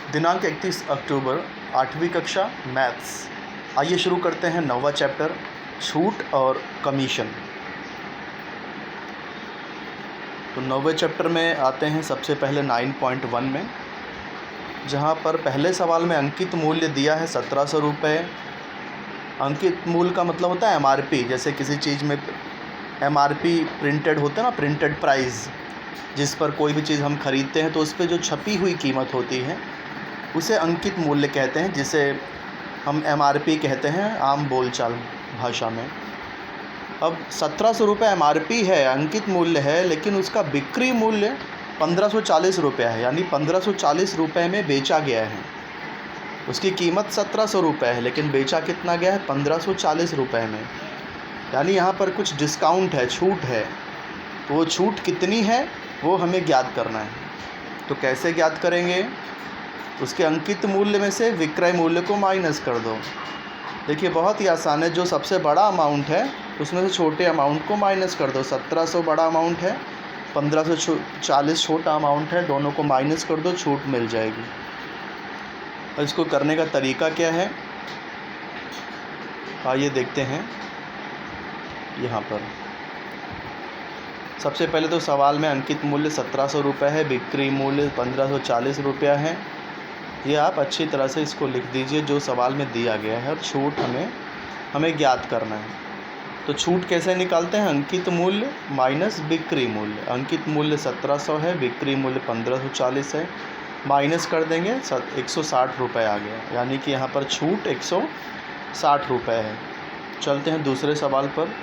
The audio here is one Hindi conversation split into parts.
दिनांक 31 अक्टूबर 8वीं कक्षा मैथ्स। आइए शुरू करते हैं 9वां चैप्टर छूट और कमीशन। तो 9वें चैप्टर में आते हैं सबसे पहले 9.1 में, जहां पर पहले सवाल में अंकित मूल्य दिया है 1700 रुपये। अंकित मूल्य का मतलब होता है MRP। जैसे किसी चीज़ में MRP प्रिंटेड होता है ना, प्रिंटेड प्राइस, जिस पर कोई भी चीज़ हम खरीदते हैं तो उस पर जो छपी हुई कीमत होती है उसे अंकित मूल्य कहते हैं, जिसे हम MRP कहते हैं आम बोलचाल भाषा में। अब 1700 रुपये MRP है, अंकित मूल्य है, लेकिन उसका बिक्री मूल्य 1540 रुपये है, यानी 1540 रुपये में बेचा गया है। उसकी कीमत 1700 रुपये है, लेकिन बेचा कितना गया है? 1540 रुपये में। यानी यहाँ पर कुछ डिस्काउंट है, छूट है। वो छूट कितनी है वो हमें ज्ञात करना है। तो कैसे ज्ञात करेंगे? उसके अंकित मूल्य में से विक्रय मूल्य को माइनस कर दो। देखिए बहुत ही आसान है। जो सबसे बड़ा अमाउंट है उसमें से छोटे अमाउंट को माइनस कर दो। 1700 बड़ा अमाउंट है, 1540 छोटा अमाउंट है, दोनों को माइनस कर दो, छूट मिल जाएगी। और इसको करने का तरीका क्या है आइए देखते हैं। यहाँ पर सबसे पहले तो सवाल में अंकित मूल्य 1700 रुपये है, बिक्री मूल्य 1540 रुपया है। ये आप अच्छी तरह से इसको लिख दीजिए जो सवाल में दिया गया है। और छूट हमें ज्ञात करना है। तो छूट कैसे निकालते हैं? अंकित मूल्य माइनस बिक्री मूल्य। अंकित मूल्य 1700 है, बिक्री मूल्य 1540 है, माइनस कर देंगे 160 रुपये आ गया, यानी कि यहाँ पर छूट 160 रुपये है। चलते हैं दूसरे सवाल पर।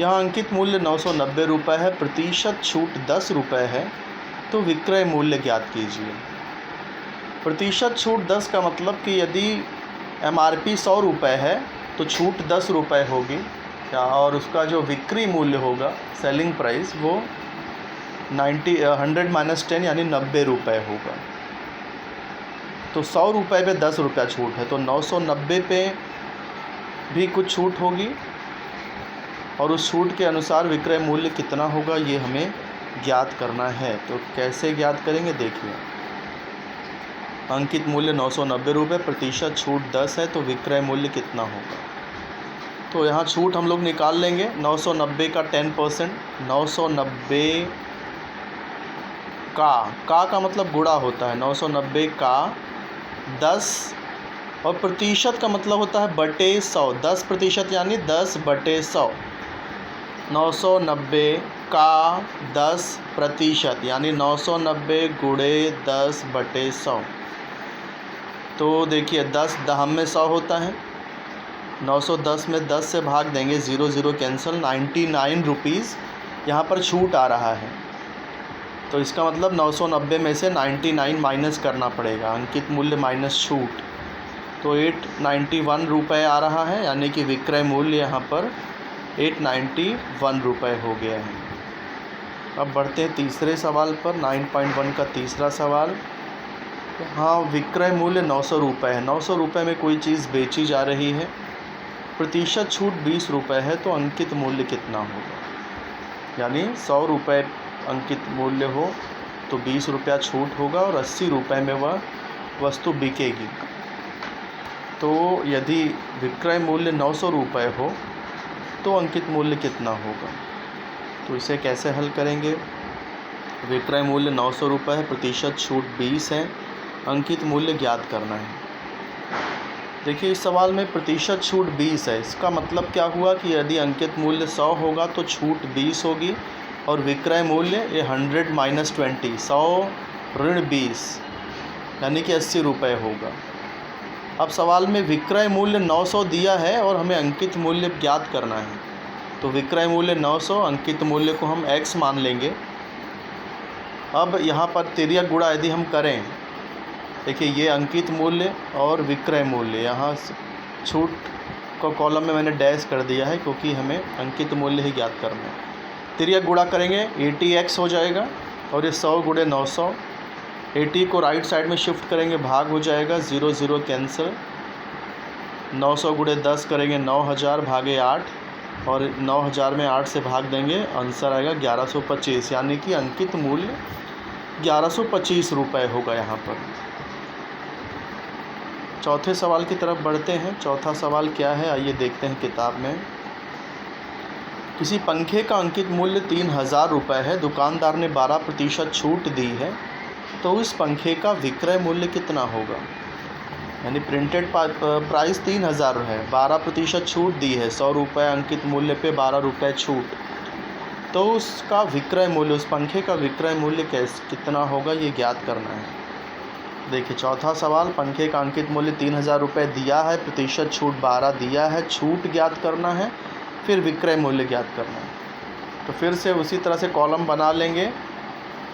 यहाँ अंकित मूल्य 990 रुपये है, प्रतिशत छूट 10 रुपये है, तो विक्रय मूल्य ज्ञात कीजिए। प्रतिशत छूट 10 का मतलब कि यदि MRP 100 रुपये है तो छूट 10 रुपये होगी, और उसका जो विक्री मूल्य होगा, सेलिंग प्राइस, वो 100 - 10 यानी 90 रुपये होगा। तो 100 रुपये पे 10 रुपया छूट है, तो 990 पे भी कुछ छूट होगी, और उस छूट के अनुसार विक्रय मूल्य कितना होगा ये हमें ज्ञात करना है। तो कैसे ज्ञात करेंगे? देखिए, अंकित मूल्य 990 रुपये, प्रतिशत छूट 10 है, तो विक्रय मूल्य कितना होगा? तो यहाँ छूट हम लोग निकाल लेंगे। 990 का 10%, 990 का मतलब गुणा होता है। 990 का 10, और प्रतिशत का मतलब होता है बटे 100। 10% यानी 10/100। 990 का 10% यानी 990 गुणे 10/100। तो देखिए 10 दहम में 100 होता है। 910 में 10 से भाग देंगे, 0 0 कैंसिल, 99 रुपीज़ यहाँ पर छूट आ रहा है। तो इसका मतलब 990 में से 99 माइनस करना पड़ेगा, अंकित मूल्य माइनस छूट, तो 891 रुपये आ रहा है, यानी कि विक्रय मूल्य यहाँ पर 891 रुपये हो गया है। अब बढ़ते हैं तीसरे सवाल पर। 9.1 का तीसरा सवाल। हाँ, विक्रय मूल्य 900 रुपये है। 900 रुपये में कोई चीज़ बेची जा रही है, प्रतिशत छूट 20 रुपये है, तो अंकित मूल्य कितना होगा? यानी 100 रुपये अंकित मूल्य हो तो 20 रुपया छूट होगा, और 80 रुपये में वह वस्तु बिकेगी। तो यदि विक्रय मूल्य 900 रुपये हो तो अंकित मूल्य कितना होगा? तो इसे कैसे हल करेंगे? विक्रय मूल्य 900 रुपये है, प्रतिशत छूट 20 है, अंकित मूल्य ज्ञात करना है। देखिए इस सवाल में प्रतिशत छूट 20 है, इसका मतलब क्या हुआ कि यदि अंकित मूल्य 100 होगा तो छूट 20 होगी, और विक्रय मूल्य ये 100 - 20, 100 ऋण 20, यानी कि 80 रुपये होगा। अब सवाल में विक्रय मूल्य 900 दिया है और हमें अंकित मूल्य ज्ञात करना है। तो विक्रय मूल्य 900, अंकित मूल्य को हम x मान लेंगे। अब यहाँ पर तिर्यक गुणा यदि हम करें, देखिए ये अंकित मूल्य और विक्रय मूल्य, यहाँ छूट को कॉलम में मैंने डैश कर दिया है क्योंकि हमें अंकित मूल्य ही ज्ञात करना है। तिर्यक गुणा करेंगे 80x हो जाएगा, और ये 100 गुणे 900। 80 को राइट साइड में शिफ्ट करेंगे, भाग हो जाएगा, 0 0 कैंसिल। 900 गुणे 10 करेंगे 9000 भागे 8, और 9000 में 8 से भाग देंगे, आंसर आएगा 1125, यानी कि अंकित मूल्य 1125 रुपये होगा यहाँ पर। चौथे सवाल की तरफ बढ़ते हैं। चौथा सवाल क्या है, आइए देखते हैं किताब में। किसी पंखे का अंकित मूल्य 3000 रुपये है, दुकानदार ने 12% छूट दी है, तो उस पंखे का विक्रय मूल्य कितना होगा। यानी प्रिंटेड प्राइस 3000 है, 12% छूट दी है, 100 रुपये अंकित मूल्य पे 12 रुपये छूट, तो उसका विक्रय मूल्य, उस पंखे का विक्रय मूल्य कितना होगा, ये ज्ञात करना है। देखिए चौथा सवाल, पंखे का अंकित मूल्य 3000 रुपये दिया है, प्रतिशत छूट 12 दिया है, छूट ज्ञात करना है, फिर विक्रय मूल्य ज्ञात करना है। तो फिर से उसी तरह से कॉलम बना लेंगे।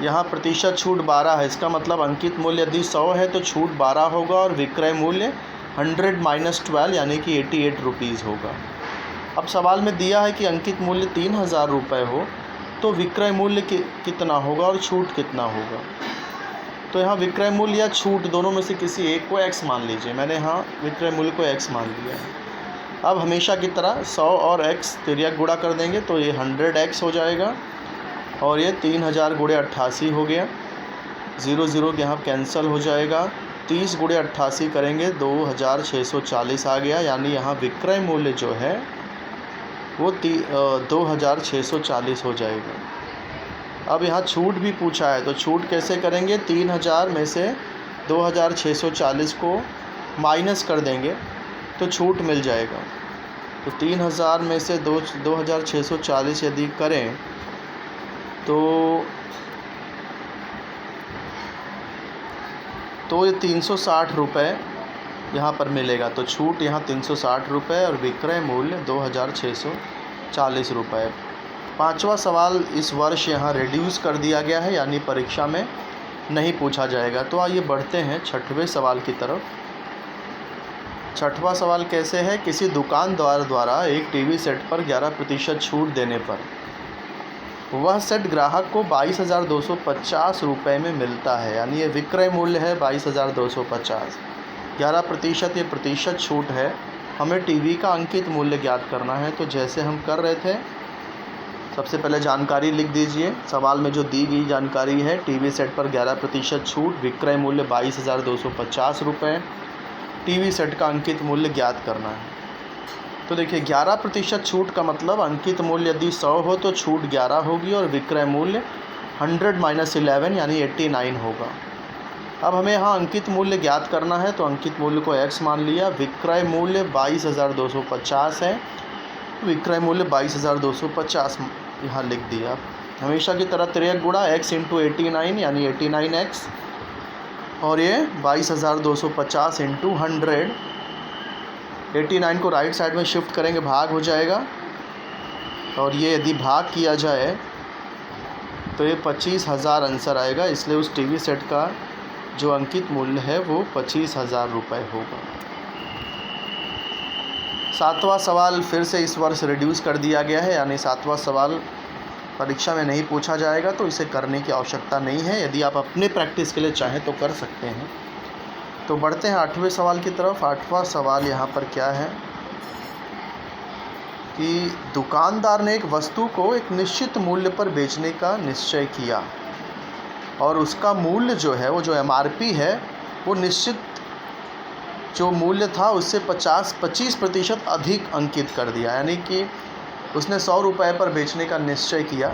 यहाँ प्रतिशत छूट 12 है, इसका मतलब अंकित मूल्य यदि 100 है तो छूट 12 होगा और विक्रय मूल्य 100 - 12 यानी कि 88 रुपीज़ होगा। अब सवाल में दिया है कि अंकित मूल्य 3000 रुपये हो तो विक्रय मूल्य कितना होगा और छूट कितना होगा। तो यहाँ विक्रय मूल्य या छूट दोनों में से किसी एक को x मान लीजिए। मैंने यहाँ विक्रय मूल्य को x मान लिया है। अब हमेशा की तरह 100 और x तिर्यक गुणा कर देंगे तो ये 100x हो जाएगा और ये 3000 × 88 हो गया। 0 0 यहाँ कैंसिल हो जाएगा। 30 × 88 करेंगे 2640 आ गया, यानी यहाँ विक्रय मूल्य जो है वो 2640 हो जाएगा। अब यहाँ छूट भी पूछा है तो छूट कैसे करेंगे, 3000 में से 2640 को माइनस कर देंगे तो छूट मिल जाएगा। तो 3000 में से 2640 यदि करें तो ये 360 रुपये यहाँ पर मिलेगा। तो छूट यहाँ 360 रुपये और विक्रय मूल्य 2640 रुपये। पाँचवा सवाल इस वर्ष यहाँ रिड्यूस कर दिया गया है, यानी परीक्षा में नहीं पूछा जाएगा। तो आइए बढ़ते हैं छठवें सवाल की तरफ। छठवां सवाल कैसे है, किसी दुकानदार द्वारा एक टीवी सेट पर 11% छूट देने पर वह सेट ग्राहक को 22,250 रुपये में मिलता है, यानी ये विक्रय मूल्य है 22,250। 11% ये प्रतिशत छूट है। हमें टीवी का अंकित मूल्य ज्ञात करना है। तो जैसे हम कर रहे थे, सबसे पहले जानकारी लिख दीजिए। सवाल में जो दी गई जानकारी है, टीवी सेट पर 11% छूट, विक्रय मूल्य 22,250 रुपये, टीवी सेट का अंकित मूल्य ज्ञात करना है। तो देखिए 11% छूट का मतलब अंकित मूल्य यदि 100 हो तो छूट 11 होगी और विक्रय मूल्य 100 - 11 यानी 89 होगा। अब हमें यहाँ अंकित मूल्य ज्ञात करना है तो अंकित मूल्य को x मान लिया। विक्रय मूल्य 22,250 है, विक्रय मूल्य 22,250 यहाँ लिख दिया। हमेशा की तरह तिर्यक गुणा x × 89 यानी 89x और ये 22,250 × 100। 89 को राइट साइड में शिफ्ट करेंगे, भाग हो जाएगा और ये यदि भाग किया जाए तो ये 25,000 आंसर आएगा। इसलिए उस टीवी सेट का जो अंकित मूल्य है वो 25,000 रुपये होगा। सातवां सवाल फिर से इस वर्ष रिड्यूस कर दिया गया है, यानी सातवां सवाल परीक्षा में नहीं पूछा जाएगा तो इसे करने की आवश्यकता नहीं है। यदि आप अपने प्रैक्टिस के लिए चाहें तो कर सकते हैं। तो बढ़ते हैं आठवें सवाल की तरफ। आठवां सवाल यहाँ पर क्या है कि दुकानदार ने एक वस्तु को एक निश्चित मूल्य पर बेचने का निश्चय किया और उसका मूल्य जो है, वो जो MRP है, वो निश्चित जो मूल्य था उससे 25% अधिक अंकित कर दिया। यानी कि उसने 100 रुपये पर बेचने का निश्चय किया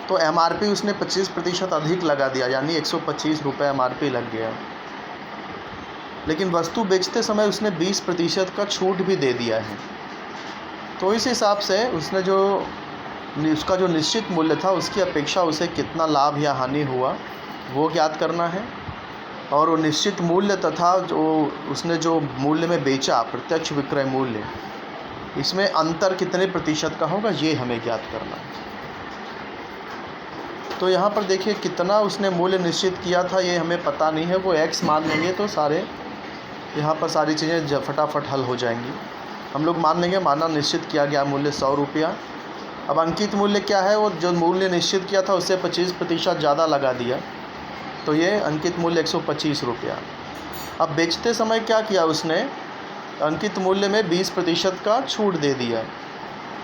तो MRP उसने 25% अधिक लगा दिया, यानी 125 रुपये MRP लग गया। लेकिन वस्तु बेचते समय उसने 20% का छूट भी दे दिया है। तो इस हिसाब से उसने उसका जो निश्चित मूल्य था उसकी अपेक्षा उसे कितना लाभ या हानि हुआ वो ज्ञात करना है। और वो निश्चित मूल्य तथा जो उसने जो मूल्य में बेचा, प्रत्यक्ष विक्रय मूल्य, इसमें अंतर कितने प्रतिशत का होगा ये हमें ज्ञात करना है। तो यहाँ पर देखिए कितना उसने मूल्य निश्चित किया था ये हमें पता नहीं है, वो x मान लेंगे तो यहाँ पर सारी चीज़ें फटाफट हल हो जाएंगी। हम लोग मान लेंगे, माना निश्चित किया गया मूल्य 100 रुपया। अब अंकित मूल्य क्या है, वो जो मूल्य निश्चित किया था उससे 25% ज़्यादा लगा दिया, तो ये अंकित मूल्य 125 रुपया। अब बेचते समय क्या किया उसने, अंकित मूल्य में 20% का छूट दे दिया,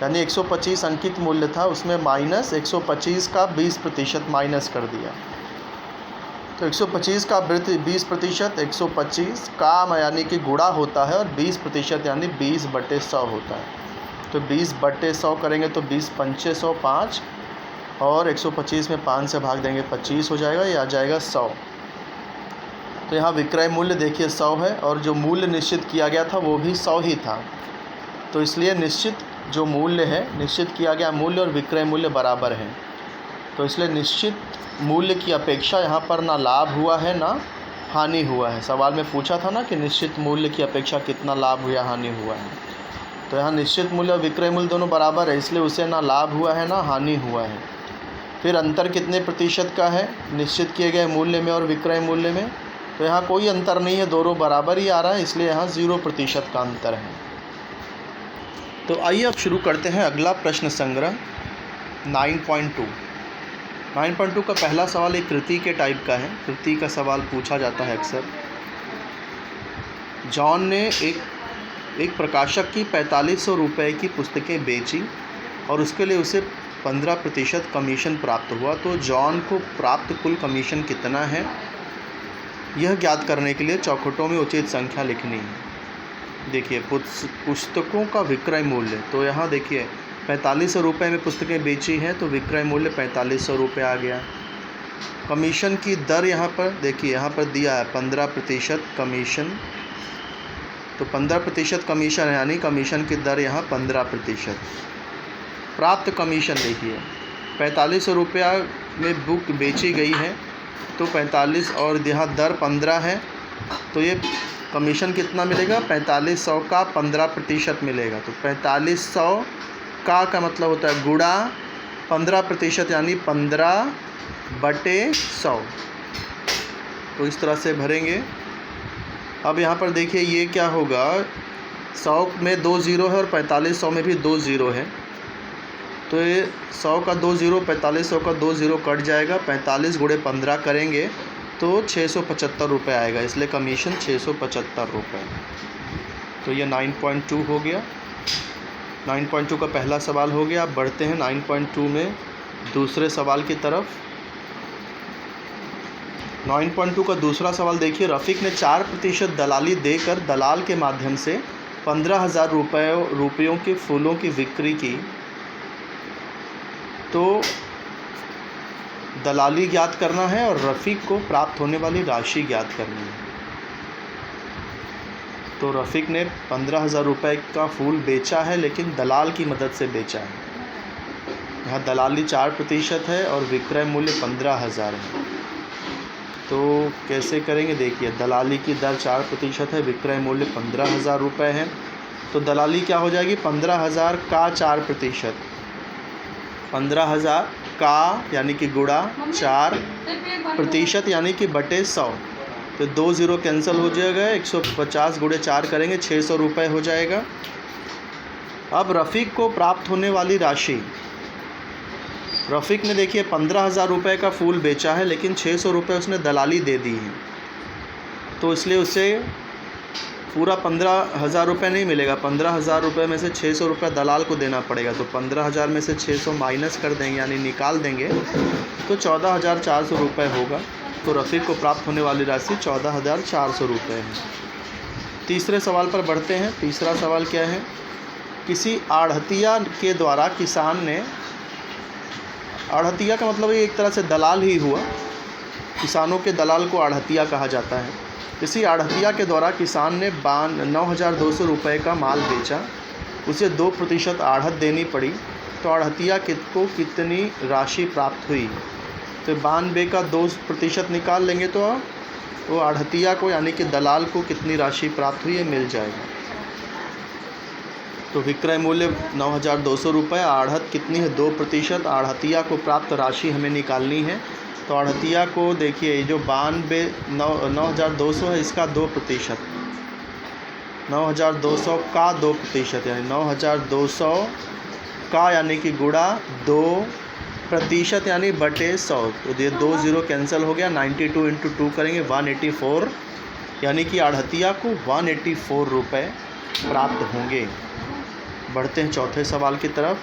यानी 125 अंकित मूल्य था उसमें -125 का 20% माइनस कर दिया। तो 125 का 20% 125 का यानी कि गुणा होता है और 20% यानी 20/100 होता है। तो 20/100 करेंगे तो 20 पंचे 100 5 और 125 में 5 से भाग देंगे 25 हो जाएगा, ये आ जाएगा 100। तो यहाँ विक्रय मूल्य देखिए 100 है और जो मूल्य निश्चित किया गया था वो भी 100 ही था। तो इसलिए निश्चित जो मूल्य है, निश्चित किया गया मूल्य और विक्रय मूल्य बराबर हैं। तो इसलिए निश्चित मूल्य की अपेक्षा यहाँ पर ना लाभ हुआ है ना हानि हुआ है। सवाल में पूछा था ना कि निश्चित मूल्य की अपेक्षा कितना लाभ या हानि हुआ है। तो यहाँ निश्चित मूल्य और विक्रय मूल्य दोनों बराबर है, इसलिए उसे ना लाभ हुआ है ना हानि हुआ है। फिर अंतर कितने प्रतिशत का है निश्चित किए गए मूल्य में और विक्रय मूल्य में? तो यहाँ कोई अंतर नहीं है, दोनों बराबर ही आ रहा है, इसलिए यहाँ 0% का अंतर है। तो आइए अब शुरू करते हैं अगला प्रश्न संग्रह 9.2। 9.2 का पहला सवाल एक कृति के टाइप का है। कृति का सवाल पूछा जाता है अक्सर। जॉन ने एक प्रकाशक की 4500 रुपये की पुस्तकें बेची और उसके लिए उसे 15% कमीशन प्राप्त हुआ। तो जॉन को प्राप्त कुल कमीशन कितना है, यह ज्ञात करने के लिए चौखटों में उचित संख्या लिखनी है। देखिए पुस्तकों का विक्रय मूल्य, तो यहाँ देखिए 4500 रुपये में पुस्तकें बेची हैं तो विक्रय मूल्य 4500 रुपये आ गया। कमीशन की दर यहाँ पर देखिए, यहाँ पर दिया है 15% कमीशन, तो 15% कमीशन है यानी कमीशन की दर यहाँ 15%। प्राप्त कमीशन देखिए 4500 रुपया में बुक बेची गई है तो 45 और यहाँ दर 15 है, तो ये कमीशन कितना मिलेगा, 4500 का 15% मिलेगा। तो 4500 का मतलब होता है गुणा 15% यानी 15/100। तो इस तरह से भरेंगे। अब यहाँ पर देखिए ये क्या होगा, 100 में 2 ज़ीरो है और 4500 में भी 2 ज़ीरो है। तो ये 100 का 2 ज़ीरो 4500 का 2 ज़ीरो कट जाएगा, 45 × 15 करेंगे तो 675 रुपये आएगा, इसलिए कमीशन 675 रुपये। तो ये 9.2 हो गया। 9.2 का पहला सवाल हो गया। अब बढ़ते हैं 9.2 में दूसरे सवाल की तरफ। 9.2 का दूसरा सवाल देखिए, रफ़ीक ने 4% दलाली देकर दलाल के माध्यम से 15,000 रुपयों के फूलों की बिक्री की। तो दलाली ज्ञात करना है और रफ़ीक को प्राप्त होने वाली राशि ज्ञात करनी है। तो रफ़ीक ने 15,000 रुपये का फूल बेचा है लेकिन दलाल की मदद से बेचा है। यहाँ दलाली 4% है और विक्रय मूल्य 15,000 है। तो कैसे करेंगे, देखिए दलाली की दर 4% है, विक्रय मूल्य 15,000 रुपये है। तो दलाली क्या हो जाएगी, 15,000 का 4%, 15,000 का यानी कि गुणा 4% यानी कि बटे 100। तो 2 ज़ीरो कैंसिल हो जाएगा, 150 × 4 करेंगे 600 रुपये हो जाएगा। अब रफ़ीक को प्राप्त होने वाली राशि, रफ़ीक ने देखिए 15,000 रुपये का फूल बेचा है लेकिन 600 रुपये उसने दलाली दे दी है। तो इसलिए उसे पूरा 15,000 रुपये नहीं मिलेगा, 15,000 रुपये में से 600 रुपये दलाल को देना पड़ेगा। तो 15,000 में से 600 माइनस कर देंगे यानी निकाल देंगे तो 14,400 रुपये होगा। तो रफ़ीक को प्राप्त होने वाली राशि 14,400 रुपये है। तीसरे सवाल पर बढ़ते हैं। तीसरा सवाल क्या है, किसी आढ़तिया के द्वारा किसान ने, आढ़तिया का मतलब ये एक तरह से दलाल ही हुआ, किसानों के दलाल को आढ़तिया कहा जाता है। किसी आढ़तिया के द्वारा किसान ने 9,200 रुपये का माल बेचा, उसे 2% आढ़त देनी पड़ी। तो आढ़तिया को कितनी राशि प्राप्त हुई, तो 92 का 2% निकाल लेंगे तो वो आढ़तिया को यानी कि दलाल को कितनी राशि प्राप्त हुई है मिल जाएगा। तो विक्रय मूल्य 9,200 रुपये, आढ़त कितनी है 2%, आढ़तिया को प्राप्त राशि हमें निकालनी है। तो आढ़तिया को देखिए जो 9,200 है इसका 2%, 9,200 का 2% यानी 9,200 का यानी कि गुणा 2% यानी बटे 100। तो ये 2 ज़ीरो कैंसिल हो गया, 92 × 2 करेंगे 184 यानी कि आढ़तिया को 184 रुपये प्राप्त होंगे। बढ़ते हैं चौथे सवाल की तरफ।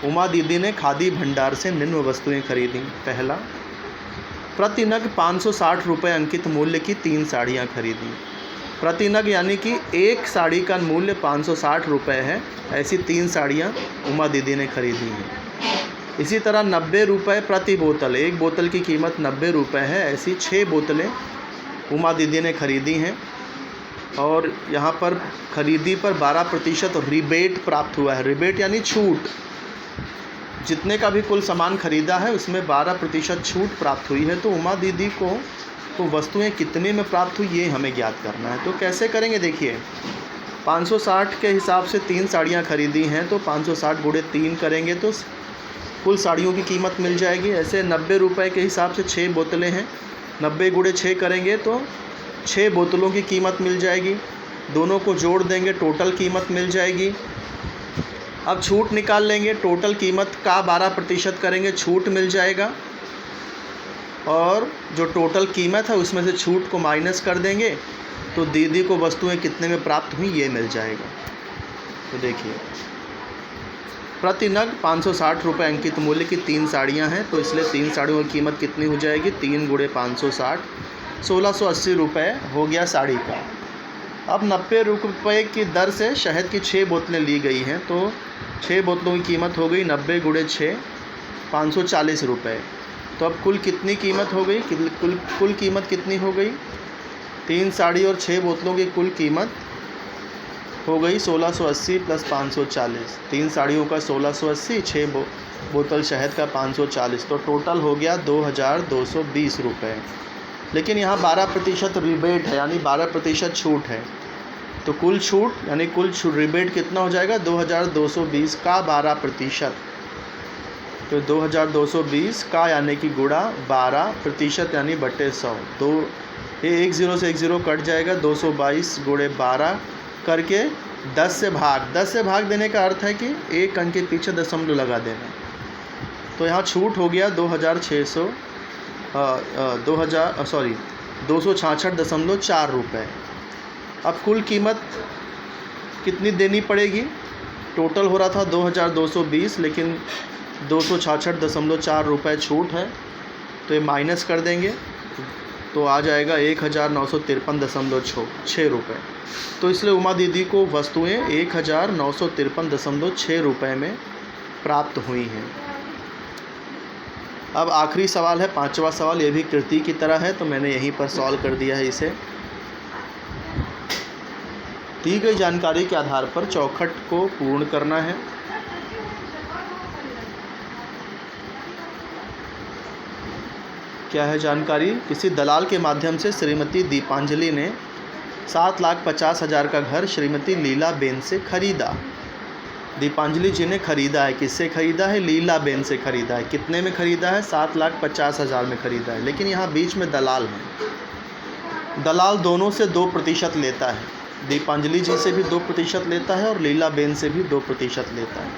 उमा दीदी ने खादी भंडार से निम्न वस्तुएं खरीदी। पहला, प्रति नग 560 रुपये अंकित मूल्य की 3 साड़ियाँ खरीदी। प्रति नग यानी कि एक साड़ी का मूल्य 560 रुपये है, ऐसी 3 साड़ियाँ उमा दीदी ने खरीदी हैं। इसी तरह 90 रुपये प्रति बोतल, एक बोतल की कीमत 90 रुपये है, ऐसी 6 बोतलें उमा दीदी ने खरीदी हैं। और यहाँ पर खरीदी पर 12% रिबेट प्राप्त हुआ है। रिबेट यानी छूट, जितने का भी कुल सामान खरीदा है उसमें 12% छूट प्राप्त हुई है। तो उमा दीदी को तो वस्तुएं कितने में प्राप्त हुई ये हमें ज्ञात करना है। तो कैसे करेंगे, देखिए 560 के हिसाब से 3 साड़ियाँ खरीदी हैं, तो 560 गुणे 3 करेंगे तो कुल साड़ियों की कीमत मिल जाएगी। ऐसे 90 रुपये के हिसाब से 6 बोतलें हैं, 90 गुणे 6 करेंगे तो 6 बोतलों की कीमत मिल जाएगी। दोनों को जोड़ देंगे, टोटल कीमत मिल जाएगी। अब छूट निकाल लेंगे, टोटल कीमत का 12% करेंगे, छूट मिल जाएगा। और जो टोटल कीमत है उसमें से छूट को माइनस कर देंगे तो दीदी को वस्तुएं कितने में प्राप्त हुई ये मिल जाएगा। तो देखिए प्रति नग 560 रुपये अंकित मूल्य की 3 साड़ियाँ हैं, तो इसलिए 3 साड़ियों की कीमत कितनी हो जाएगी, 3 गुणे 560, 1680 रुपये हो गया साड़ी का। अब 90 रुपये की दर से शहद की 6 बोतलें ली गई हैं, तो 6 बोतलों की कीमत हो गई 90 गुणे 6, 540 रुपये। तो अब कुल कितनी कीमत हो गई, कुल कीमत कितनी हो गई, 3 साड़ी और 6 बोतलों की कुल कीमत हो गई 1680 प्लस 540। 3 साड़ियों का 1680, 6 बोतल शहद का 540, तो टोटल हो गया 2220 रुपये। लेकिन यहाँ 12% रिबेट है, यानी 12% छूट है। तो कुल छूट यानी कुल रिबेट कितना हो जाएगा, 2220 का 12%। तो 2220 का यानी कि गुणा 12% यानी बटे 100। 1 0 से 1 0 कट जाएगा, 222 गुणे 12 करके 10 से भाग देने का अर्थ है कि एक अंक के पीछे दशमलव लगा देना। तो यहाँ छूट हो गया 266.4 रुपये। अब कुल कीमत कितनी देनी पड़ेगी, टोटल हो रहा था 2220, लेकिन 266.4 रुपये छूट है, तो ये माइनस कर देंगे तो आ जाएगा 1953.6 रुपये। तो इसलिए उमा दीदी को वस्तुएं 1953.6 रुपये में प्राप्त हुई हैं। अब आखिरी सवाल है, 5वां सवाल, ये भी कृति की तरह है, तो मैंने यहीं पर सॉल्व कर दिया है इसे। दी गई जानकारी के आधार पर चौखट को पूर्ण करना है। क्या है जानकारी, किसी दलाल के माध्यम से श्रीमती दीपांजलि ने 7,50,000 का घर श्रीमती लीला बेन से खरीदा। दीपांजलि जी ने खरीदा है, किससे खरीदा है, लीला बेन से खरीदा है। कितने में खरीदा है, 7,50,000 में खरीदा है। लेकिन यहाँ बीच में दलाल है, दलाल दोनों से 2% लेता है, दीपांजलि जी से भी 2% लेता है और लीला बेन से भी 2% लेता है।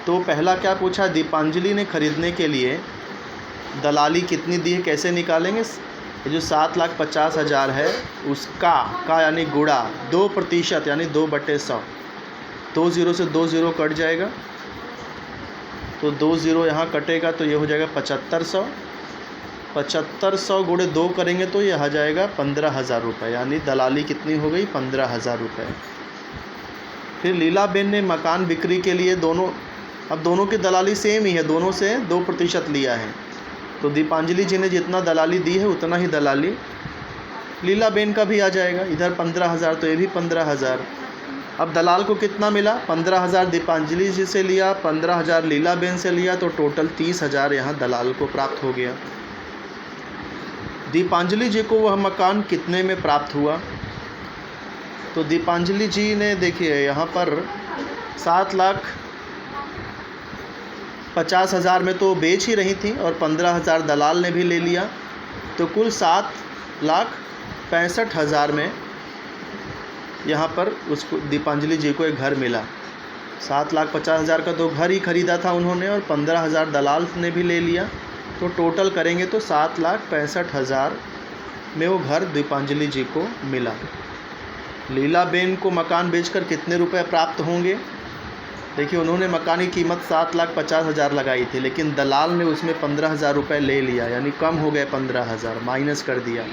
तो पहला क्या पूछा, दीपांजलि ने खरीदने के लिए दलाली कितनी दी है, कैसे निकालेंगे। ये जो 7,50,000 है उसका का यानी गुणा 2% यानी 2/100, 2 0 से 2 0 कट जाएगा, तो 2 0 यहाँ कटेगा तो ये हो जाएगा 7500। 7500 गुणे 2 करेंगे तो ये आ जाएगा 15,000 रुपये, यानी दलाली कितनी हो गई, 15,000 रुपये। फिर लीला बेन ने मकान बिक्री के लिए दोनों की दलाली सेम ही है, दोनों से 2% लिया है। तो दीपांजलि जी ने जितना दलाली दी है उतना ही दलाली लीला बेन का भी आ जाएगा। इधर 15,000 तो ये भी 15,000। अब दलाल को कितना मिला, 15,000 दीपांजलि जी से लिया, 15,000 लीला बेन से लिया, तो टोटल 30,000 यहाँ दलाल को प्राप्त हो गया। दीपांजलि जी को वह मकान कितने में प्राप्त हुआ, तो दीपांजलि जी ने देखिए यहाँ पर 7,50,000 में तो बेच ही रही थी और 15,000 दलाल ने भी ले लिया, तो कुल 7,65,000 में यहाँ पर उसको दीपांजलि जी को एक घर मिला। 7,50,000 का तो घर ही खरीदा था उन्होंने और 15,000 दलाल ने भी ले लिया, तो टोटल करेंगे तो 7,65,000 में वो घर दीपांजलि जी को मिला। लीला बेन को मकान बेचकर कितने रुपए प्राप्त होंगे, देखिए उन्होंने मकान की कीमत 7,50,000 लगाई थी, लेकिन दलाल ने उसमें 15,000 रुपये ले लिया, यानी कम हो गए 15,000, माइनस कर दिया।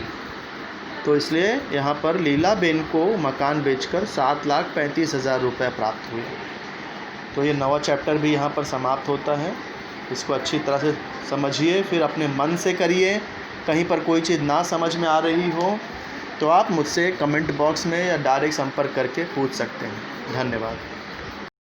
तो इसलिए यहाँ पर लीलाबेन को मकान बेचकर 7,35,000 रुपये प्राप्त हुए। तो ये 9वां चैप्टर भी यहाँ पर समाप्त होता है। इसको अच्छी तरह से समझिए, फिर अपने मन से करिए। कहीं पर कोई चीज़ ना समझ में आ रही हो तो आप मुझसे कमेंट बॉक्स में या डायरेक्ट संपर्क करके पूछ सकते हैं। धन्यवाद।